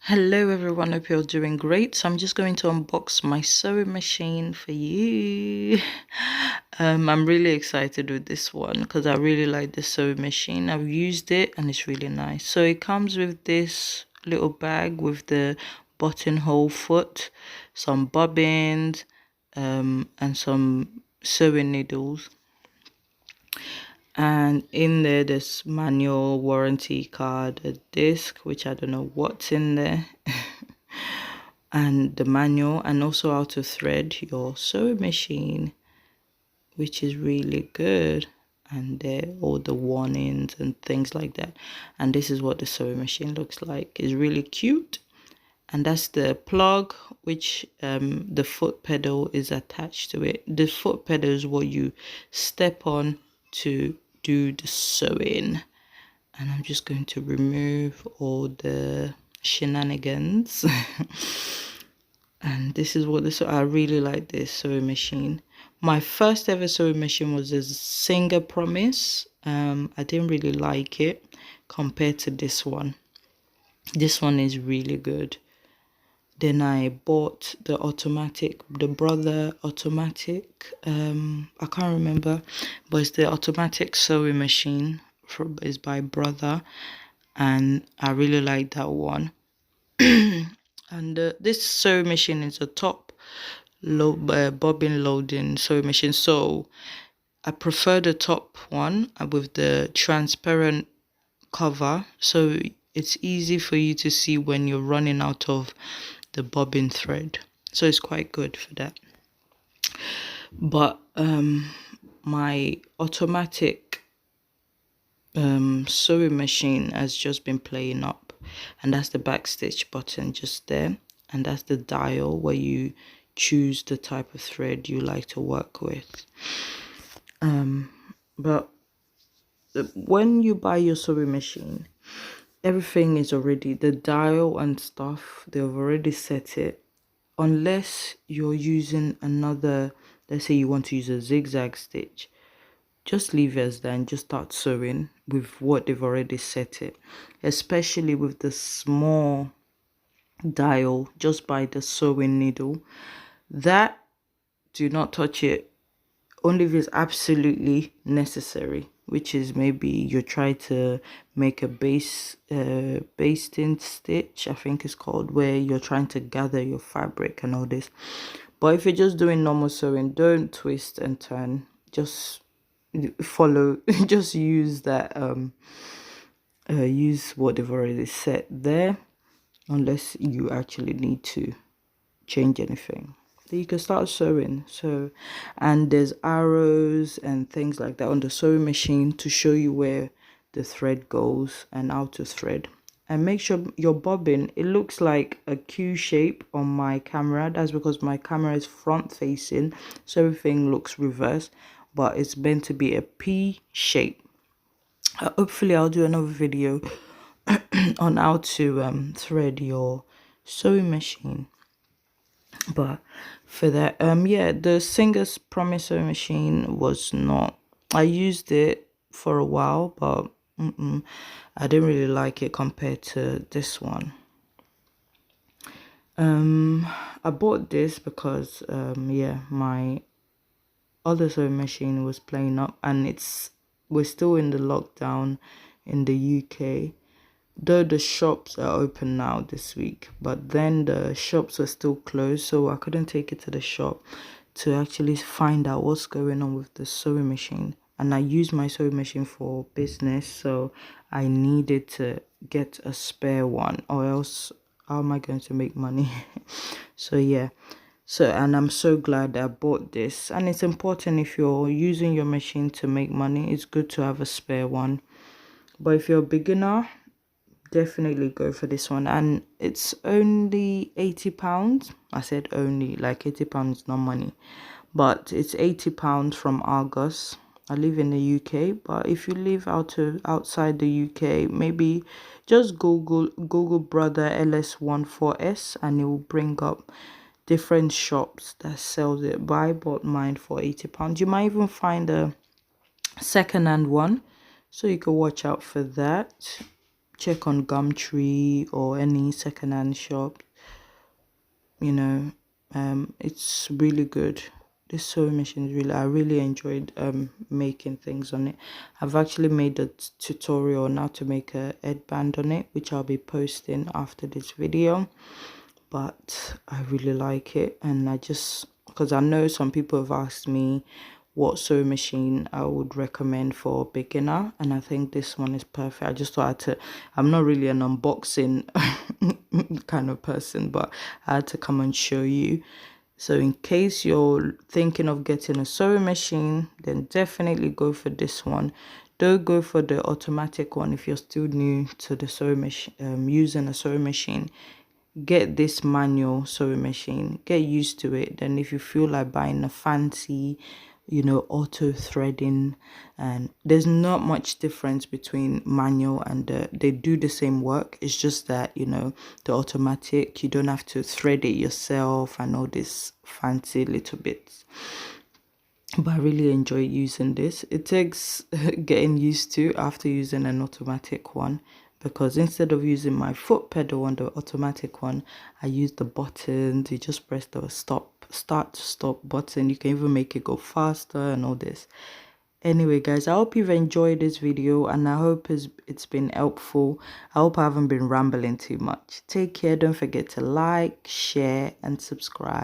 Hello everyone, hope you're doing great. So I'm just going to unbox my sewing machine for you. I'm really excited with this one because I really like the sewing machine. I've used it and it's really nice. So it comes with this little bag with the buttonhole foot, some bobbins, and some sewing needles. And in there's manual, warranty card, a disc, which I don't know what's in there, and the manual, and also how to thread your sewing machine, which is really good. And there all the warnings and things like that. And this is what the sewing machine looks like. It's really cute. And that's the plug, which the foot pedal is attached to it. The foot pedal is what you step on to do the sewing. And I'm just going to remove all the shenanigans. And this is what I really like this sewing machine. My first ever sewing machine was a Singer Promise. I didn't really like it compared to this one. This one is really good. Then I bought the Brother automatic. I can't remember, but it's the automatic sewing machine. It's by Brother, and I really like that one. And this sewing machine is a top bobbin loading sewing machine, so I prefer the top one with the transparent cover, so it's easy for you to see when you're running out of the bobbin thread, so it's quite good for that. But my automatic sewing machine has just been playing up, and that's the backstitch button just there, and that's the dial where you choose the type of thread you like to work with. But when you buy your sewing machine, everything is already, the dial and stuff, they've already set it, unless you're using another, let's say you want to use a zigzag stitch. Just leave it as that and just start sewing with what they've already set it, especially with the small dial. Just by the sewing needle, that, do not touch it, only if it's absolutely necessary, which is maybe you're trying to make a basting stitch, I think it's called, where you're trying to gather your fabric and all this. But if you're just doing normal sewing, don't twist and turn, just follow just use that use what they've already set there, unless you actually need to change anything. Then you can start sewing. So, and there's arrows and things like that on the sewing machine to show you where the thread goes and how to thread. And make sure your bobbin, it looks like a Q shape on my camera. That's because my camera is front facing, so everything looks reversed, but it's meant to be a P shape. Hopefully I'll do another video on how to thread your sewing machine. But for that, yeah, the Singer's Promise sewing machine was not, I used it for a while, but I didn't really like it compared to this one. I bought this because yeah, my other sewing machine was playing up, and we're still in the lockdown in the UK, though the shops are open now this week, but then the shops were still closed, so I couldn't take it to the shop to actually find out what's going on with the sewing machine. And I use my sewing machine for business, so I needed to get a spare one, or else how am I going to make money? So yeah, so, and I'm so glad I bought this. And it's important, if you're using your machine to make money, it's good to have a spare one. But if you're a beginner, definitely go for this one. And it's only £80. I said only, like £80 is not money, but it's £80 from Argos. I live in the UK, but if you live outside the UK, maybe just Google Brother LS14s, and it will bring up different shops that sells it. But I bought mine for £80. You might even find a second-hand one, so you can watch out for that. check on Gumtree or any secondhand shop. You know, it's really good. This sewing machine is really, I really enjoyed making things on it. I've actually made a tutorial on how to make a headband on it, which I'll be posting after this video. But I really like it, and I just, because I know some people have asked me what sewing machine I would recommend for a beginner, and I think this one is perfect. I just thought I'm not really an unboxing kind of person, but I had to come and show you. So in case you're thinking of getting a sewing machine, then definitely go for this one. Don't go for the automatic one if you're still new to the sewing machine, using a sewing machine. Get this manual sewing machine, get used to it. Then if you feel like buying a fancy, auto threading, and there's not much difference between manual and they do the same work. It's just that the automatic, you don't have to thread it yourself and all this fancy little bits. But I really enjoy using this. It takes getting used to after using an automatic one, because instead of using my foot pedal on the automatic one, I use the buttons. You just press the start to stop button. You can even make it go faster and all this. Anyway guys, I hope you've enjoyed this video, and I hope it's been helpful. I hope I haven't been rambling too much. Take care. Don't forget to like, share and subscribe.